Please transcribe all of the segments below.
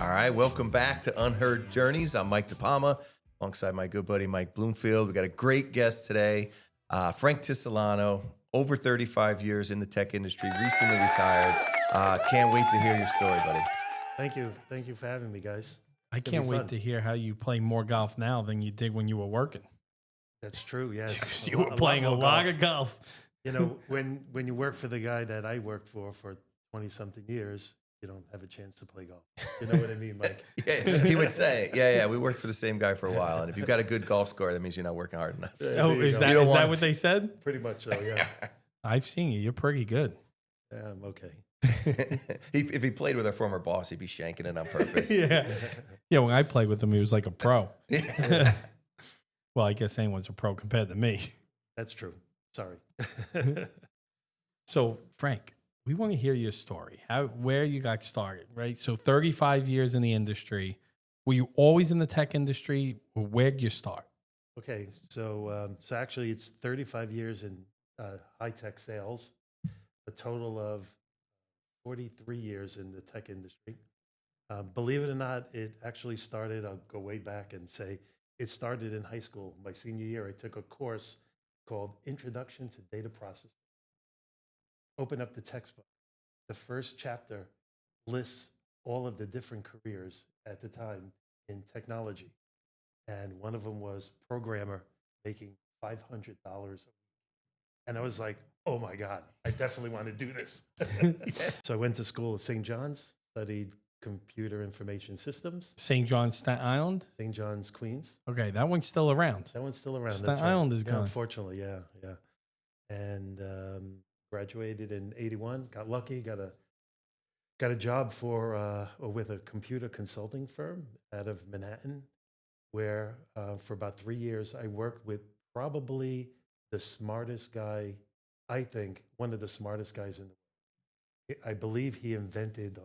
All right, welcome back to Unheard Journeys. I'm Mike DePalma, alongside my good buddy Mike Bloomfield. We got a great guest today, Frank Tisellano, over 35 years in the tech industry, recently retired. Can't wait to hear your story, buddy. Thank you. Thank you for having me, guys. I can't wait to hear how you play more golf now than you did when you were working. That's true, yes. You were playing a lot of golf. You know, when you work for the guy that I worked for 20-something years, you don't have a chance to play golf. You know what I mean, Mike? Yeah, he would say, yeah, we worked for the same guy for a while. And if you've got a good golf score, that means you're not working hard enough. Oh, is that what they said? Pretty much so, yeah. I've seen you. You're pretty good. Yeah, I'm okay. If he played with our former boss, he'd be shanking it on purpose. Yeah, when I played with him, he was like a pro. Well, I guess anyone's a pro compared to me. That's true. Sorry. So, Frank, we want to hear your story, where you got started, right? So 35 years in the industry. Were you always in the tech industry, or where'd you start? Okay, so actually it's 35 years in high-tech sales, a total of 43 years in the tech industry. Believe it or not, it actually started, I'll go way back and say, it started in high school. My senior year, I took a course called Introduction to Data Processing. Open up the textbook. The first chapter lists all of the different careers at the time in technology. And one of them was programmer making $500 a week. And I was like, oh my God, I definitely want to do this. So I went to school at St. John's, studied computer information systems. St. John's, Staten Island? St. John's, Queens. Okay, that one's still around. That one's still around. Staten Island is gone. Unfortunately, yeah. And graduated in '81. Got lucky. Got a job with a computer consulting firm out of Manhattan, where for about 3 years I worked with probably the smartest guy. I think one of the smartest guys in the world. I believe he invented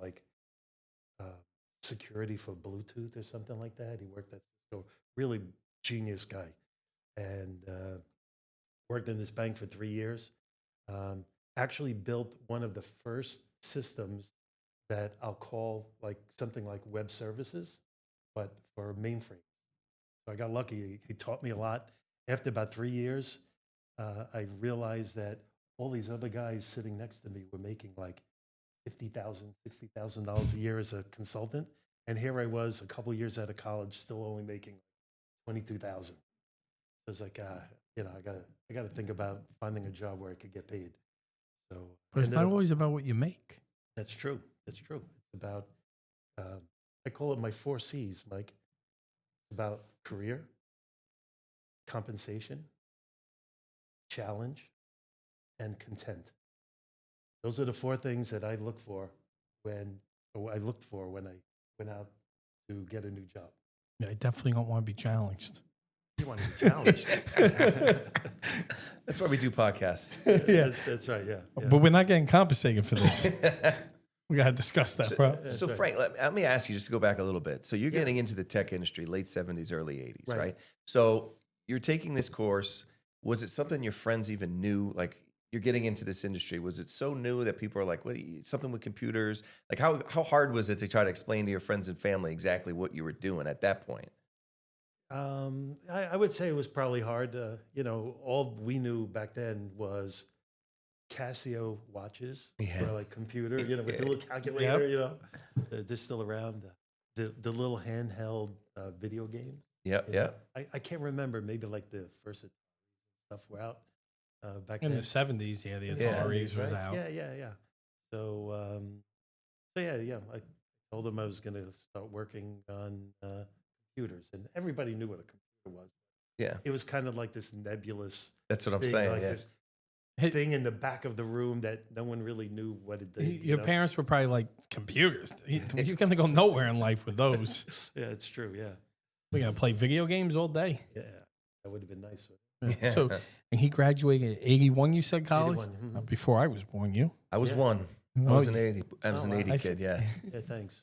security for Bluetooth or something like that. He worked at so really genius guy, and worked in this bank for 3 years. Actually built one of the first systems that I'll call something like web services, but for mainframe. So I got lucky. He taught me a lot. After about 3 years, I realized that all these other guys sitting next to me were making like $50,000, $60,000 a year as a consultant. And here I was a couple years out of college, still only making $22,000. So I was like, I got to think about finding a job where I could get paid. So, but it's not always about what you make. That's true. That's true. It's about, I call it my 4 C's, Mike. It's about career, compensation, challenge, and content. Those are the 4 things that I look for when I went out to get a new job. Yeah, I definitely don't want to be challenged. You want to be challenged. That's why we do podcasts. Yeah, that's right. Yeah. But we're not getting compensated for this. We got to discuss that, bro. So right. Frank, let me ask you just to go back a little bit. So you're getting into the tech industry, late 70s, early 80s, right? So you're taking this course. Was it something your friends even knew? Like, you're getting into this industry. Was it so new that people are like, what? Something with computers? Like, how hard was it to try to explain to your friends and family exactly what you were doing at that point? I would say it was probably hard. All we knew back then was Kaseya watches or like computer, with the little calculator, they're still around. The little handheld video games. Yeah. I can't remember, maybe like the first stuff were out back in then. the 70s, the Ataris was out. Yeah. So, I told them I was going to start working on computers, and everybody knew what a computer was. Yeah. It was kind of like this nebulous. That's what I'm saying. Like this thing in the back of the room that no one really knew what it did. Your parents were probably like, computers? You're going to go nowhere in life with those. Yeah, it's true. Yeah. We're going to play video games all day. Yeah. That would have been nice. Yeah. So, and he graduated at 81, you said, college? 81, mm-hmm. Before I was born, you? I was one. I was an 80. I was an 80 kid. Yeah. Yeah. Thanks.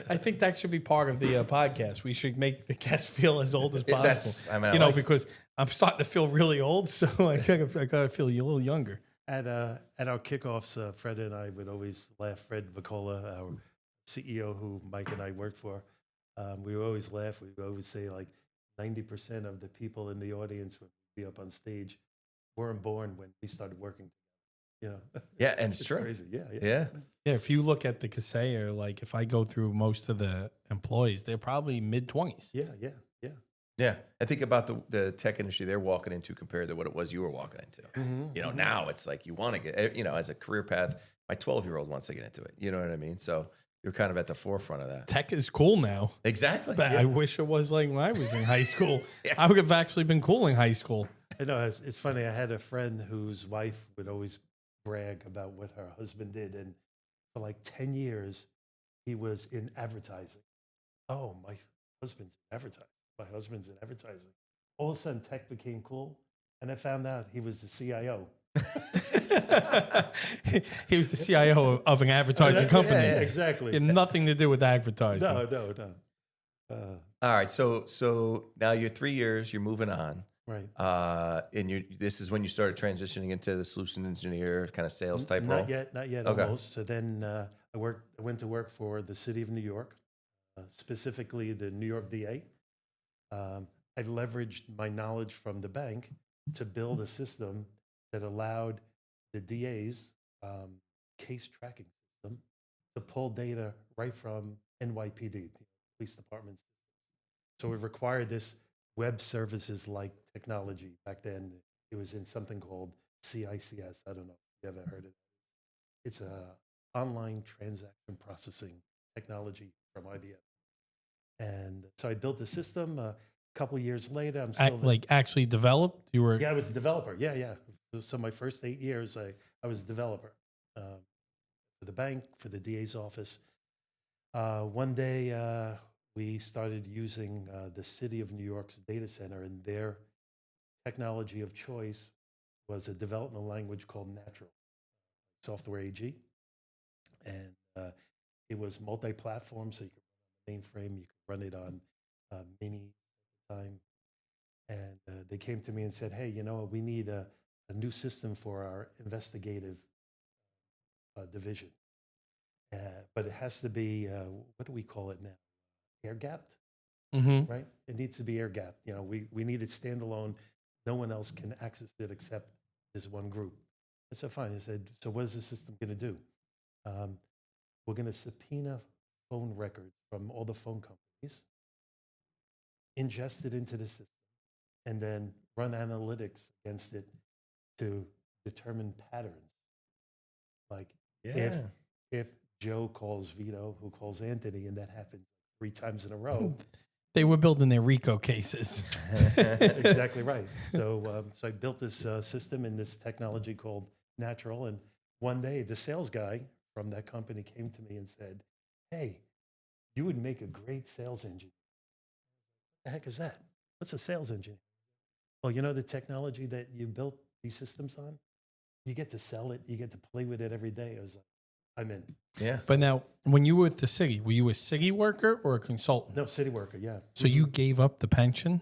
I think that should be part of the podcast. We should make the guests feel as old as possible. Because I'm starting to feel really old, so I gotta feel a little younger. At our kickoffs, Fred and I would always laugh. Fred Vicola, our CEO who Mike and I worked for, we would always laugh. We would always say like 90% of the people in the audience would be up on stage weren't born when we started working. Yeah, and it's true. Crazy. Yeah. Yeah, if you look at the Kaseya, like if I go through most of the employees, they're probably mid-20s. Yeah. I think about the tech industry they're walking into compared to what it was you were walking into. Now it's like you want to get, as a career path, my 12-year-old wants to get into it. You know what I mean? So you're kind of at the forefront of that. Tech is cool now. Exactly. But I wish it was like when I was in high school. I would have actually been cool in high school. I know, it's funny. I had a friend whose wife would always brag about what her husband did. And for like 10 years, he was in advertising. Oh, my husband's in advertising. My husband's in advertising. All of a sudden, tech became cool. And I found out he was the CIO. He was the CIO of an advertising company. Yeah, exactly. It had nothing to do with advertising. No. All right. So now you're 3 years, you're moving on. Right. And this is when you started transitioning into the solution engineer kind of sales type role? Not yet, Okay. almost. So then I went to work for the city of New York, specifically the New York DA. I leveraged my knowledge from the bank to build a system that allowed the DA's case tracking system to pull data right from NYPD, the police department. So it required this web services like technology. Back then, it was in something called CICS. I don't know if you ever heard it. It's a online transaction processing technology from IBM. And so I built the system. A couple of years later, I'm still Actually developed. You were I was a developer. Yeah. So my first 8 years, I was a developer for the bank, for the DA's office. One day, we started using the city of New York's data center, and their technology of choice was a development language called Natural, Software AG. And it was multi-platform, so you could run on mainframe, you could run it on mini time. And they came to me and said, hey, we need a new system for our investigative division. But it has to be, what do we call it now? Air-gapped, right? It needs to be air-gapped. We need it standalone. No one else can access it except this one group. I said, fine. I said, so what is the system going to do? We're going to subpoena phone records from all the phone companies, ingest it into the system, and then run analytics against it to determine patterns. Like if Joe calls Vito, who calls Anthony, and that happens 3 times in a row. They were building their RICO cases. Exactly right. So I built this system and this technology called Natural. And one day, the sales guy from that company came to me and said, hey, you would make a great sales engineer. What the heck is that? What's a sales engineer? Well, the technology that you built these systems on, you get to sell it, you get to play with it every day. I was like, I'm in. Yeah. But now, when you were with the city, were you a city worker or a consultant? No, city worker, yeah. So you gave up the pension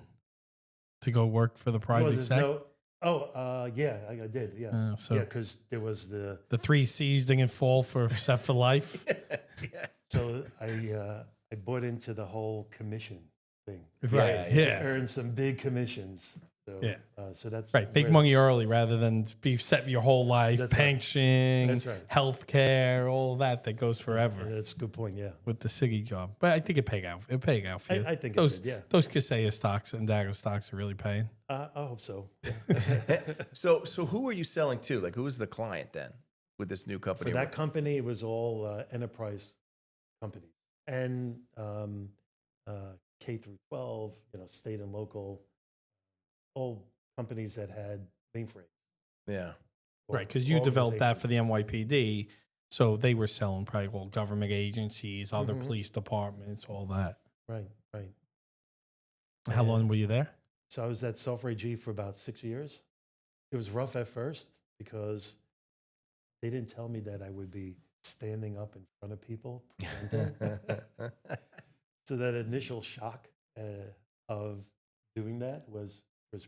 to go work for the private sector? Yeah, I did, yeah. Because there was the 3 C's didn't fall except for life. Yeah. So I bought into the whole commission thing. Right. Yeah. Earned some big commissions. So, Yeah. So that's Right. Big money early rather than be set your whole life, That's pension, That's right. healthcare, all that goes forever That's a good point. Yeah. with the city job. But I think it paid out. It paid out for you. I think those it did, yeah. those Kaseya stocks and Dago stocks are really paying. I hope so. So who were you selling to? Like, who was the client then with this new company? For that company, it was all enterprise companies and K through 12, state and local, all companies that had mainframes. Yeah. Right, because you developed that for the NYPD, so they were selling probably all government agencies, other police departments, all that. Right. How long were you there? So I was at Software AG for about 6 years. It was rough at first because they didn't tell me that I would be standing up in front of people. So that initial shock of doing that was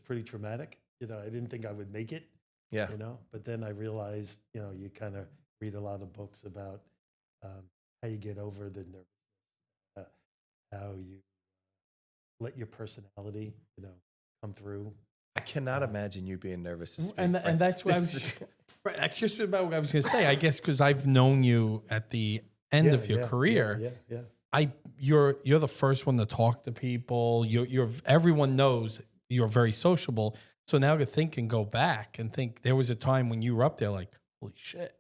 pretty traumatic. I didn't think I would make it. Yeah. But then I realized, you kind of read a lot of books about how you get over the nerves, how you let your personality, come through. I cannot imagine you being nervous to speak. And that's what right, that's just about what I was going to say. I guess because I've known you at the end of your career. You're the first one to talk to people. You're everyone knows you're very sociable. So now to think and go back and think there was a time when you were up there like, holy shit.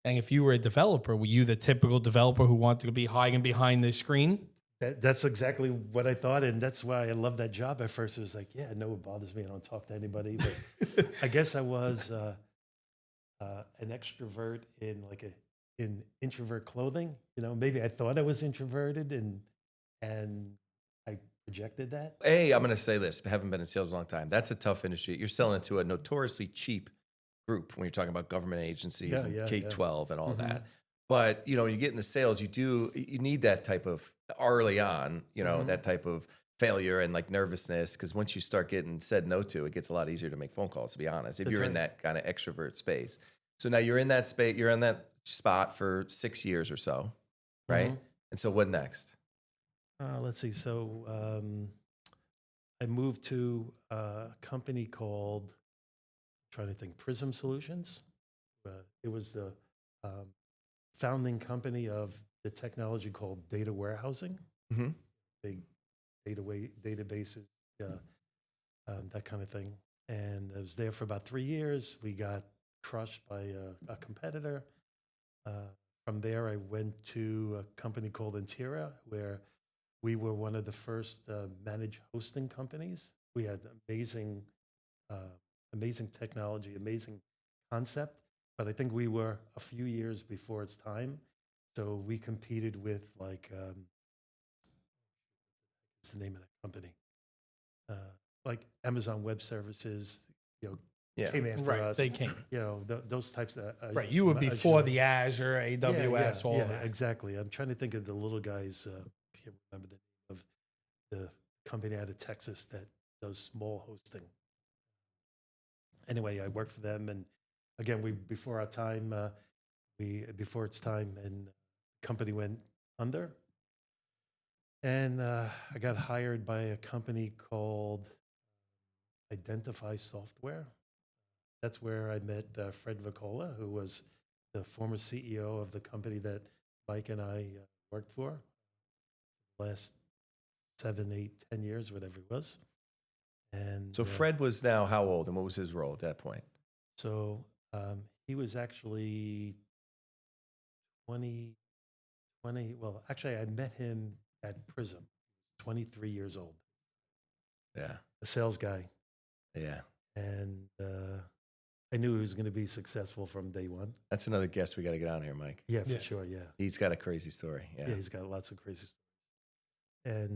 And if you were a developer, were you the typical developer who wanted to be hiding behind the screen? That's exactly what I thought, and that's why I loved that job at first. It was like, yeah, no, it bothers me. I don't talk to anybody, but I guess I was an extrovert in introvert clothing. Maybe I thought I was introverted, and I projected that. Hey, I'm going to say this. I haven't been in sales a long time. That's a tough industry. You're selling to a notoriously cheap group when you're talking about government agencies and K-12 and all that. But, you get into sales, you need that type of early on, that type of failure and like nervousness. Because once you start getting said no to, it gets a lot easier to make phone calls, to be honest, if you're in that kind of extrovert space. So now you're in that space, you're in that spot for 6 years or so, right? And so what next? Let's see. So I moved to a company called, I'm trying to think, Prism Solutions. It was the founding company of the technology called data warehousing, big databases, that kind of thing. And I was there for about 3 years. We got crushed by a competitor. From there, I went to a company called Intera, where we were one of the first managed hosting companies. We had amazing technology, amazing concept, but I think we were a few years before its time. So we competed with what's the name of that company? Like Amazon Web Services, came after us. They came. Those types of right. You were before the Azure, AWS, all that. Exactly. I'm trying to think of the little guys. I can't remember the name of the company out of Texas that does small hosting. Anyway, I worked for them, and again, before its time, and the company went under. And I got hired by a company called Identify Software. That's where I met Fred Vicola, who was the former CEO of the company that Mike and I worked for the last 7, 8, 10 years, whatever it was. And so Fred was now how old, and what was his role at that point? So he was actually 20. Well, actually, I met him at Prism, 23 years old. Yeah. A sales guy. Yeah. And I knew he was going to be successful from day one. That's another guest we got to get on here, Mike. Yeah, for sure, yeah. He's got a crazy story. Yeah, he's got lots of crazy stories.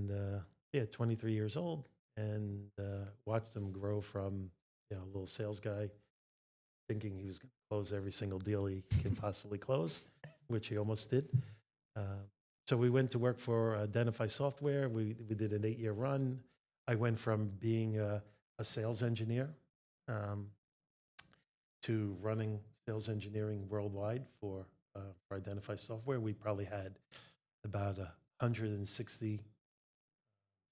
And 23 years old, and watched him grow from a little sales guy thinking he was going to close every single deal he can possibly close, which he almost did. So we went to work for Identify Software. We did an 8-year run. I went from being a sales engineer to running sales engineering worldwide for Identify Software. We probably had about 160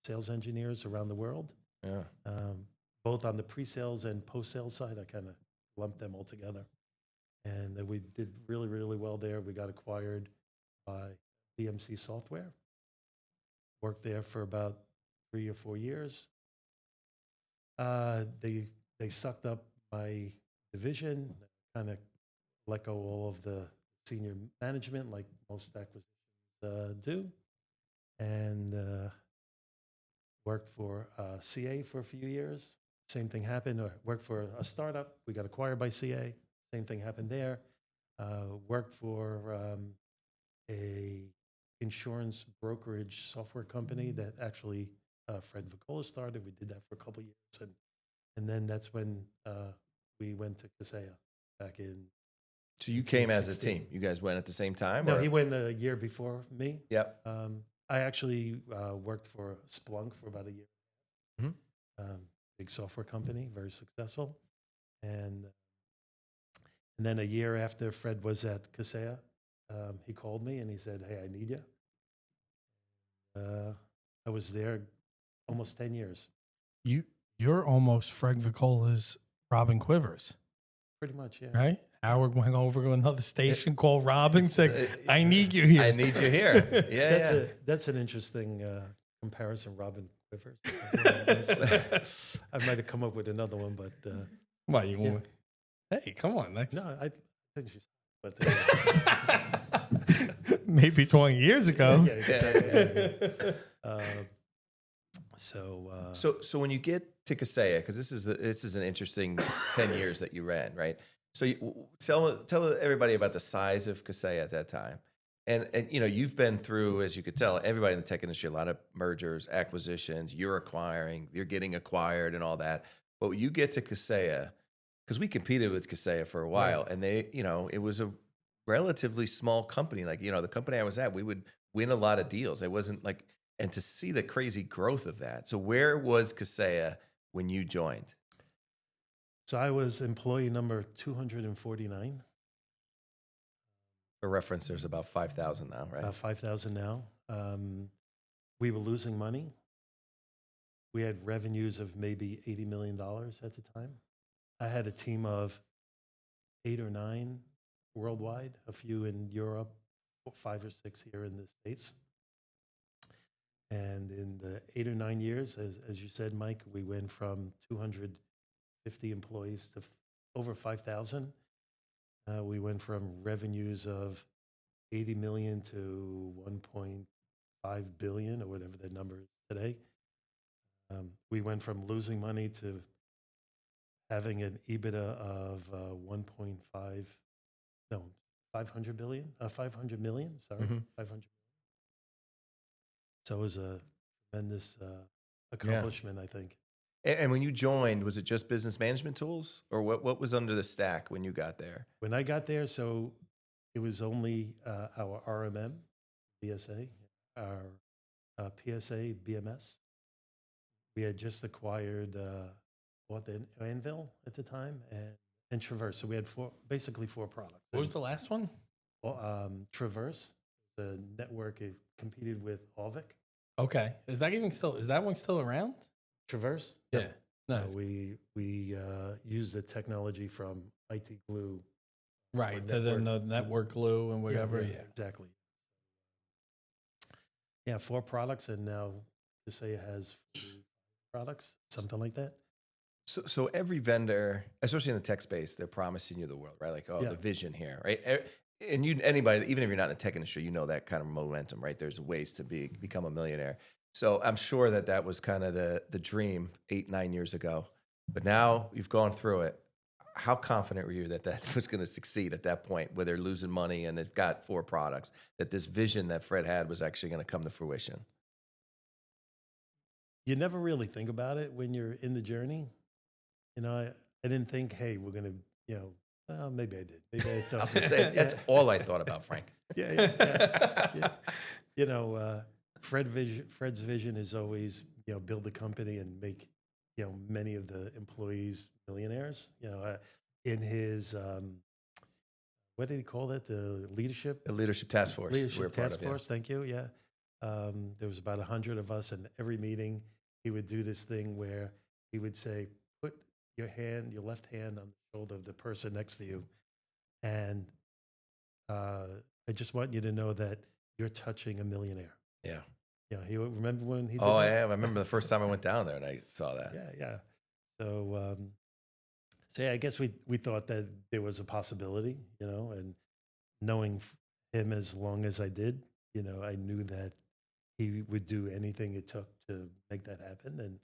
sales engineers around the world. Yeah. Both on the pre-sales and post-sales side. I kind of lumped them all together. And we did really, really well there. We got acquired by BMC Software. Worked there for about 3 or 4 years. They sucked up my division, kind of let go all of the senior management, like most acquisitions do, and worked for CA for a few years. Same thing happened. Or worked for a startup. We got acquired by CA. Same thing happened there. Worked for a insurance brokerage software company that actually Fred Vicola started. We did that for a couple of years, and then that's when we went to Kaseya back in. So you came as a team. You guys went at the same time? No, he went a year before me. Yep. I actually worked for Splunk for about a year. Big software company, very successful, and then a year after Fred was at Kaseya, he called me and he said, "Hey, I need you." I was there almost 10 years, You're almost Fred Vicola's Robin Quivers, pretty much. Yeah. right? Howard went over to another station called Robin, It's, said, "I need you here." I need you here. Yeah, That's an interesting comparison, Robin Quivers. I might have come up with another one, but What you want? Hey, come on. That's no, I think she's. But maybe 20 years ago. yeah, exactly. So when you get to Kaseya, because this is an interesting 10 years that you ran, right? So tell everybody about the size of Kaseya at that time. And you've been through, as you could tell, everybody in the tech industry, a lot of mergers, acquisitions, you're getting acquired and all that. But when you get to Kaseya, because we competed with Kaseya for a while, and they, it was a relatively small company. Like, the company I was at, we would win a lot of deals. It wasn't like, and to see the crazy growth of that. So where was Kaseya when you joined? So I was employee number 249. For reference, there's about 5,000 now, right? About 5,000 now. We were losing money. We had revenues of maybe $80 million at the time. I had a team of 8 or 9 worldwide, a few in Europe, 5 or 6 here in the States. And in the 8 or 9 years, as you said, Mike, we went from 250 employees to over 5,000. We went from revenues of 80 million to 1.5 billion, or whatever that number is today. We went from losing money to having an EBITDA of 500 million, sorry, 500. So it was a tremendous accomplishment, I think. And when you joined, was it just business management tools, or what was under the stack when you got there? When I got there, so it was only our RMM, BSA, our PSA, BMS. We had just acquired Anvil at the time and Traverse. So we had basically four products. What was the last one? Traverse, the network, it competed with Alvik. Okay. Is that one still around? Traverse? Yeah. Nice. We use the technology from IT Glue. Right. To then the network glue and whatever. Yeah. Exactly. Yeah, 4 products, and now Kaseya has 4 products, something like that. So every vendor, especially in the tech space, they're promising you the world, right? Like, the vision here, right? And anybody, even if you're not in the tech industry, you know that kind of momentum, right? There's ways to become a millionaire. So I'm sure that was kind of the dream 8-9 years ago. But now you've gone through it. How confident were you that was going to succeed at that point, where they're losing money and they've got 4 products, that this vision that Fred had was actually going to come to fruition? You never really think about it when you're in the journey. I didn't think, hey, we're going to, well, maybe I did. Maybe I thought. I was going to say, that's all I thought about, Frank. Yeah. Fred's vision is always, build the company and make, many of the employees millionaires. In his, what did he call that? The leadership task force. Leadership task force. Thank you. Yeah. There was about 100 of us, and every meeting he would do this thing where he would say, put your left hand on the shoulder of the person next to you. And I just want you to know that you're touching a millionaire. Yeah. He remember when he did that? I am. I remember the first time I went down there and I saw that. Yeah. So, I guess we thought that there was a possibility, and knowing him as long as I did, I knew that he would do anything it took to make that happen. And,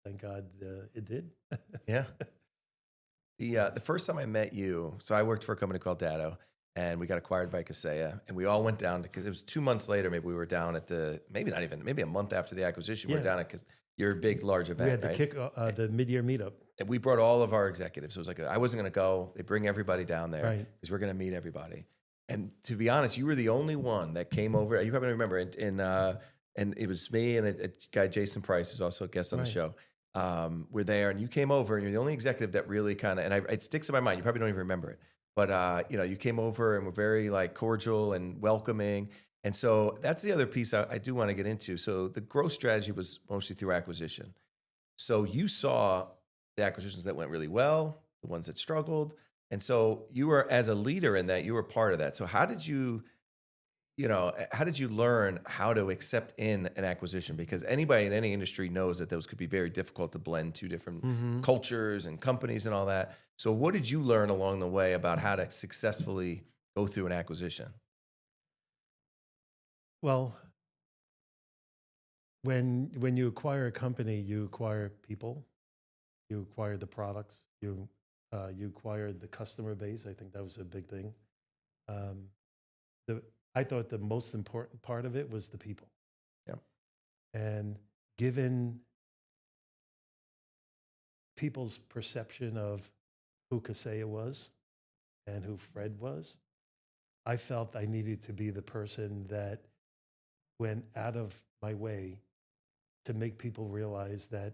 thank God it did. Yeah. The first time I met you, so I worked for a company called Datto, and we got acquired by Kaseya, and we all went down because it was 2 months later. Maybe we were down at maybe a month after the acquisition. We were down at your big, large event. We had the mid-year meetup. And we brought all of our executives. It was like, I wasn't going to go. They bring everybody down there because we're going to meet everybody. And to be honest, you were the only one that came over. You probably remember, and it was me and a guy, Jason Price, who's also a guest on the show. We're there, and you came over, and you're the only executive that really kind of, and it sticks in my mind. You probably don't even remember it. but you came over and were very like cordial and welcoming. And so that's the other piece I do want to get into. So the growth strategy was mostly through acquisition. So you saw the acquisitions that went really well, the ones that struggled. And so you were, as a leader in that, you were part of that. So how did you learn how to accept in an acquisition? Because anybody in any industry knows that those could be very difficult to blend two different cultures and companies and all that. So what did you learn along the way about how to successfully go through an acquisition? Well, when you acquire a company, you acquire people, you acquire the products, you acquire the customer base. I think that was a big thing. I thought the most important part of it was the people. Yeah. And given people's perception of who Kaseya was and who Fred was, I felt I needed to be the person that went out of my way to make people realize that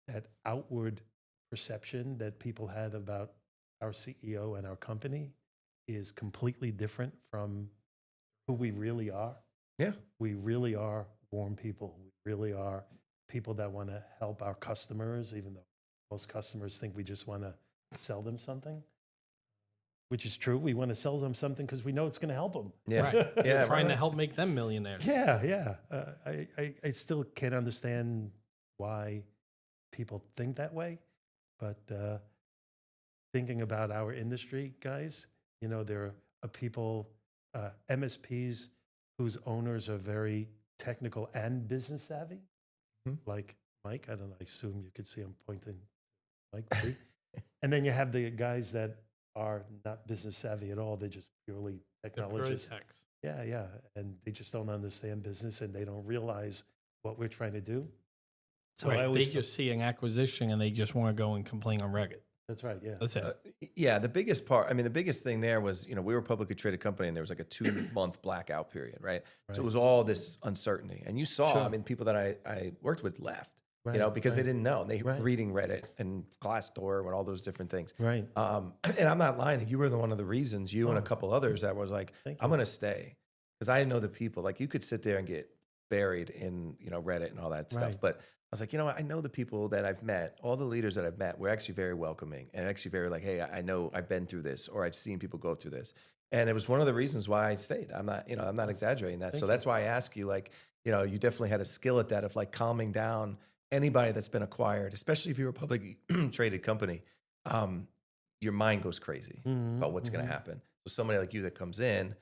that outward perception that people had about our CEO and our company is completely different from who we really are. Yeah. We really are warm people. We really are people that want to help our customers, even though most customers think we just want to sell them something, which is true. We want to sell them something because we know it's going to help them. Yeah. Right. Yeah. Trying to help make them millionaires. Yeah. I still can't understand why people think that way, but thinking about our industry, guys, there are people, MSPs, whose owners are very technical and business savvy, like Mike. I don't know. I assume you could see him pointing, Mike. And then you have the guys that are not business savvy at all. They're just purely technologists. Yeah. And they just don't understand business and they don't realize what we're trying to do. So right. I always They just see an acquisition and they just want to go and complain on Reddit. That's right. Yeah. That's it. The biggest part, the biggest thing there was, we were a publicly traded company and there was like a 2-month blackout period, right? So it was all this uncertainty. And you saw, people that I worked with left, because they didn't know. And they were reading Reddit and Glassdoor and all those different things. Right. And I'm not lying. You were one of the reasons, and a couple others, that was like, I'm going to stay. Because I know the people, like you could sit there and get buried in, Reddit and all that stuff. But I was like, I know the people that I've met, all the leaders that I've met were actually very welcoming and actually very like, hey, I know I've been through this or I've seen people go through this. And it was one of the reasons why I stayed. I'm not exaggerating that. That's why I ask you, like, you definitely had a skill at that of like calming down anybody that's been acquired, especially if you're a publicly traded company. Your mind goes crazy about what's going to happen. So somebody like you that comes in,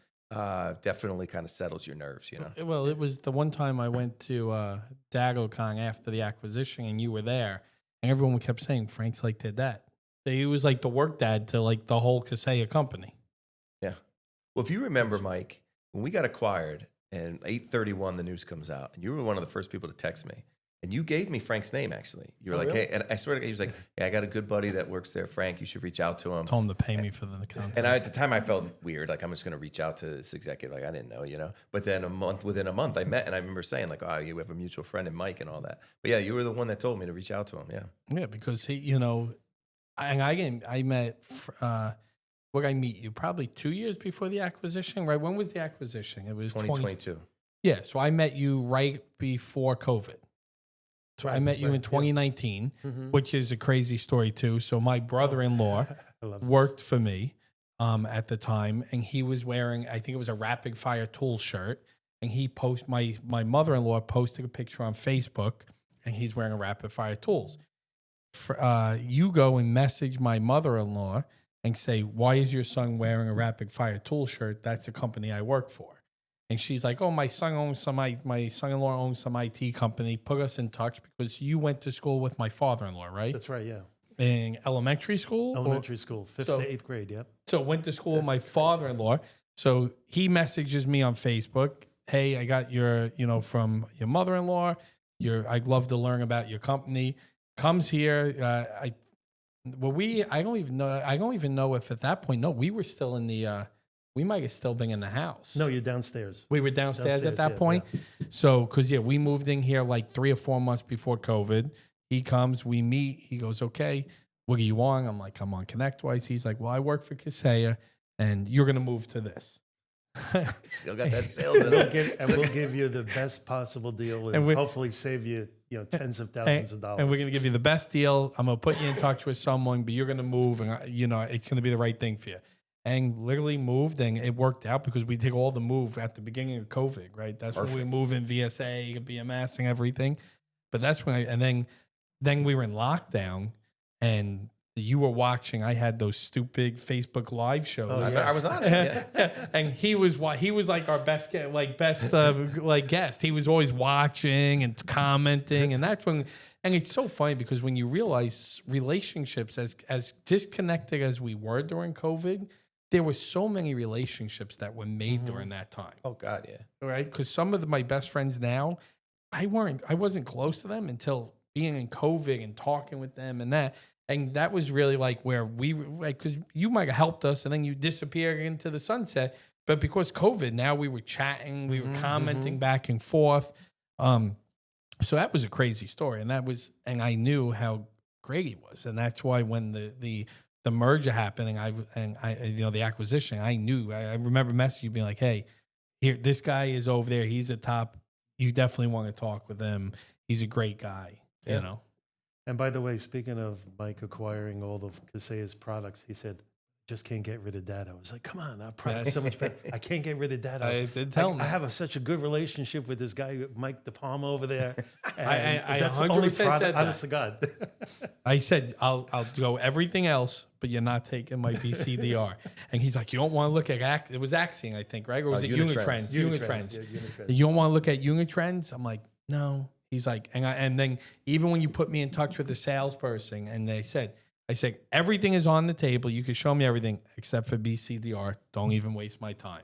definitely kind of settles your nerves, Well, it was the one time I went to DagoCon after the acquisition and you were there and everyone kept saying Frank's like their dad. He was like the work dad to like the whole Kaseya company. Yeah. Well, if you remember, Mike, when we got acquired and 8/31 the news comes out and you were one of the first people to text me. And you gave me Frank's name, actually. You were like, really? hey, and I swear to God, he was like, hey, I got a good buddy that works there, Frank. You should reach out to him. Told him to pay me for the content. And at the time, I felt weird. Like, I'm just going to reach out to this executive. Like, I didn't know, But then within a month, I met, and I remember saying, like, oh, you have a mutual friend in Mike and all that. But yeah, you were the one that told me to reach out to him. Yeah. Yeah, because he, I met, where I meet you? Probably 2 years before the acquisition, right? When was the acquisition? It was 2022. Yeah, so I met you right before COVID. So I met you in 2019, which is a crazy story too. So my brother-in-law worked for me at the time, and he was wearing, I think it was a Rapid Fire Tools shirt, and my mother-in-law posted a picture on Facebook, and he's wearing a Rapid Fire Tools. You go and message my mother-in-law and say, why is your son wearing a Rapid Fire Tools shirt? That's the company I work for. And she's like, oh, my son-in-law owns some IT company. Put us in touch because you went to school with my father-in-law, right? That's right, yeah. In elementary school? Elementary school, 5th to 8th grade, yep. So went to school with my father-in-law. So he messages me on Facebook, hey, I got your, from your mother-in-law. I'd love to learn about your company. Comes here. I don't even know if at that point, no, we were still in the... we might have still been in the house. No, you're downstairs. We were downstairs at that point. Yeah. So, because, we moved in here like 3 or 4 months before COVID. He comes, we meet. He goes, okay, what are you on? I'm like, I'm on ConnectWise. He's like, well, I work for Kaseya, and you're going to move to this. Still got that sales in it. We'll give you the best possible deal, and hopefully save you, tens of thousands of dollars. And we're going to give you the best deal. I'm going to put you in touch with someone, but you're going to move, and it's going to be the right thing for you. And literally moved, and it worked out because we did all the move at the beginning of COVID, right? That's when we moved in VSA, BMS, and everything. But that's when and then we were in lockdown, and you were watching. I had those stupid Facebook Live shows. Oh, yeah. I was on it, yeah. And he was like our best guest. He was always watching and commenting, and that's when. And it's so funny because when you realize relationships, as disconnected as we were during COVID, there were so many relationships that were made during that time. Oh God, yeah. Right, because some of my best friends now, I wasn't close to them until being in COVID and talking with them and that. And that was really like where we, because you might have helped us and then you disappeared into the sunset. But because COVID, now we were chatting, we were commenting back and forth. So that was a crazy story. And and I knew how great he was. And that's why when the merger happened and I the acquisition, I knew, I remember messaging you being like, hey, here, this guy is over there. He's a top. You definitely want to talk with him. He's a great guy, you know. And by the way, speaking of Mike acquiring all of Kaseya's products, he said, just can't get rid of data. I was like, come on, our product's so much better. I can't get rid of data. I did tell him. I have such a good relationship with this guy, Mike DePalma over there. I that's the 100% only said product, that. honest to God. I said, I'll go everything else, but you're not taking my BCDR. And he's like, you don't want to look at, it was Axiom, I think, right? Or was it Unitrends? Unitrends. You don't want to look at Unitrends? I'm like, no. He's like, and then even when you put me in touch with the salesperson and I said, everything is on the table. You can show me everything except for BCDR. Don't even waste my time.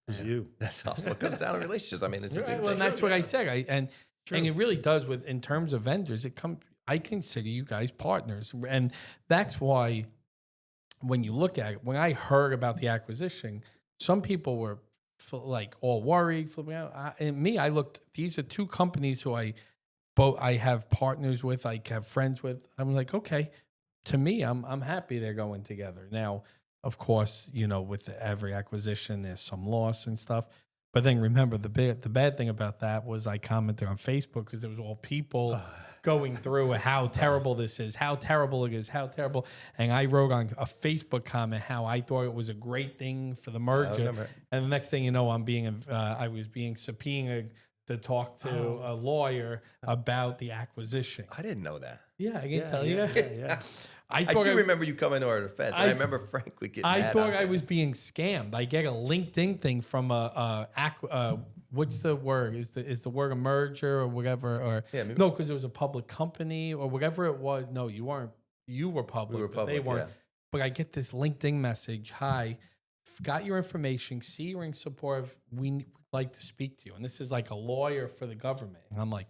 It's you. That's also what comes down to relationships. I mean, it's a big well, and that's what I said. And it really does in terms of vendors. I consider you guys partners, and that's why when you look at it, when I heard about the acquisition, some people were like all worried, flipping out. And me, I looked. These are two companies who I have partners with, I have friends with. I'm like, okay. To me, I'm happy they're going together. Now, of course, with every acquisition, there's some loss and stuff. But then remember, the bad thing about that was I commented on Facebook because there was all people going through how terrible this is, how terrible it is, how terrible. And I wrote on a Facebook comment how I thought it was a great thing for the merger. And the next thing you know, I was being subpoenaed to talk to a lawyer about the acquisition. I didn't know that. Yeah, I can tell you. Yeah. I do remember you coming to our defense. I remember Frank would get mad. I thought I was being scammed. I get a LinkedIn thing from what's the word? Is the word a merger or whatever? Or no, because it was a public company or whatever it was. No, you weren't. You were public. We were public, they weren't. yeah. But I get this LinkedIn message. Hi, got your information. See you're in support of. We like to speak to you. And this is like a lawyer for the government. And I'm like,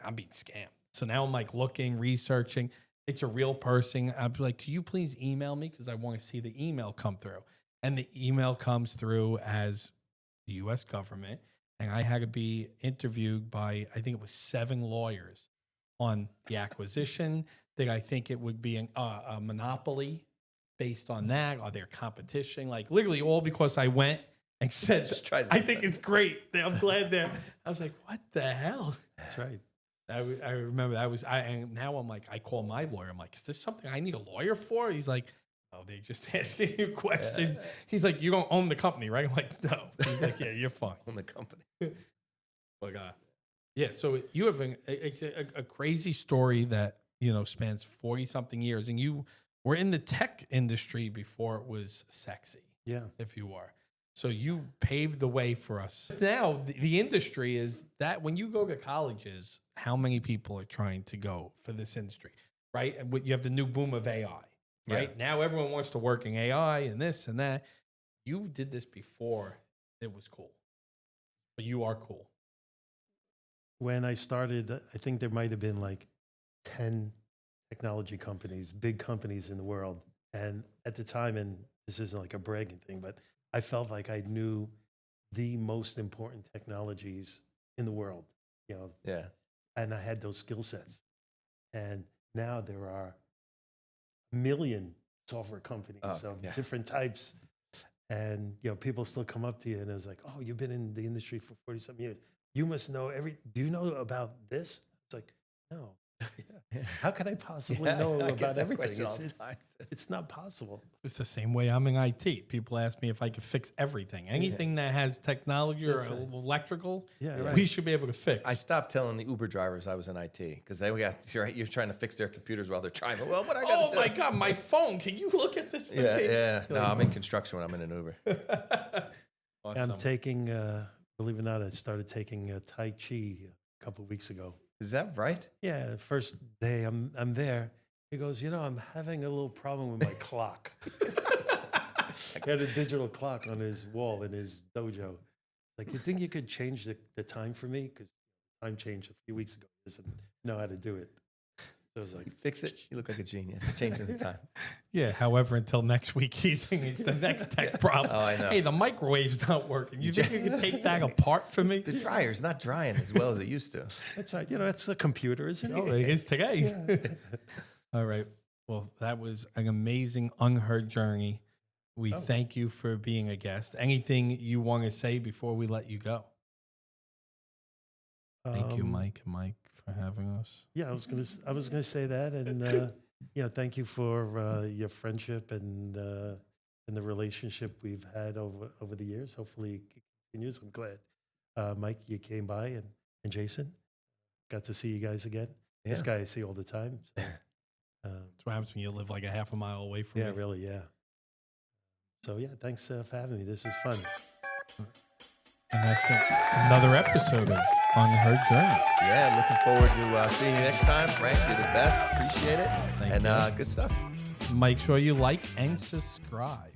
I'm being scammed. So now I'm like looking, researching. It's a real person. I'm like, could you please email me? Because I want to see the email come through. And the email comes through as the U.S. government. And I had to be interviewed by, I think it was 7 lawyers on the acquisition. That I think it would be a monopoly based on that, or their competition. Like literally all because I went and said, I think it's great. I'm glad that. I was like, what the hell? That's right. I remember that was, and now I'm like, I call my lawyer. I'm like, is this something I need a lawyer for? He's like, oh, they just asking you questions. Yeah. He's like, you don't own the company, right? I'm like, no. He's like, yeah, you're fine. Own the company. But yeah, so you have a crazy story that, spans 40 something years, and you were in the tech industry before it was sexy. Yeah. If you are. So you paved the way for us. Now, the industry is that when you go to colleges, how many people are trying to go for this industry, right? And you have the new boom of AI, right? Yeah. Now everyone wants to work in AI and this and that. You did this before it was cool, but you are cool. When I started, I think there might have been like 10 technology companies, big companies in the world. And at the time, and this isn't like a bragging thing, but I felt like I knew the most important technologies in the world, Yeah. And I had those skill sets. And now there are million software companies of yeah. different types. And, people still come up to you and it's like, oh, you've been in the industry for 40-something years. You must know do you know about this? It's like, no. How can I possibly know I get about that everything? question all the time. It's not possible. It's the same way I'm in IT. People ask me if I could fix everything. Anything that has technology or electrical, we should be able to fix. I stopped telling the Uber drivers I was in IT because you're trying to fix their computers while they're trying. Well, what I got to do? Oh my God, my phone. Can you look at this? Yeah. No, I'm in construction when I'm in an Uber. Awesome. I'm taking, believe it or not, I started taking Tai Chi a couple of weeks ago. Is that right? Yeah, first day I'm there. He goes, I'm having a little problem with my clock. He had a digital clock on his wall in his dojo. Like, you think you could change the time for me? Because time changed a few weeks ago. He doesn't know how to do it. So I was like, Fix it. You look like a genius. Changing the time. Yeah, however, until next week, he's saying it's the next tech problem. Oh, I know. Hey, the microwave's not working. You think you can take that apart for me? The dryer's not drying as well as it used to. that's right. That's a computer, isn't it? Oh, it is today. All right. Well, that was an amazing Unheard Journey. We thank you for being a guest. Anything you want to say before we let you go? Thank you, Mike and Mike, for having us. Yeah, I was gonna say that, and thank you for your friendship and the relationship we've had over the years. Hopefully, it continues. I'm glad, Mike, you came by, and Jason, got to see you guys again. Yeah. This guy I see all the time. So, That's what happens when you live like a half a mile away from me. yeah, really, yeah. So thanks for having me. This is fun. And that's another episode of Unheard Journeys. Yeah, looking forward to seeing you next time. Frank, you're the best. Appreciate it. Thank and you. Good stuff. Make sure you like and subscribe.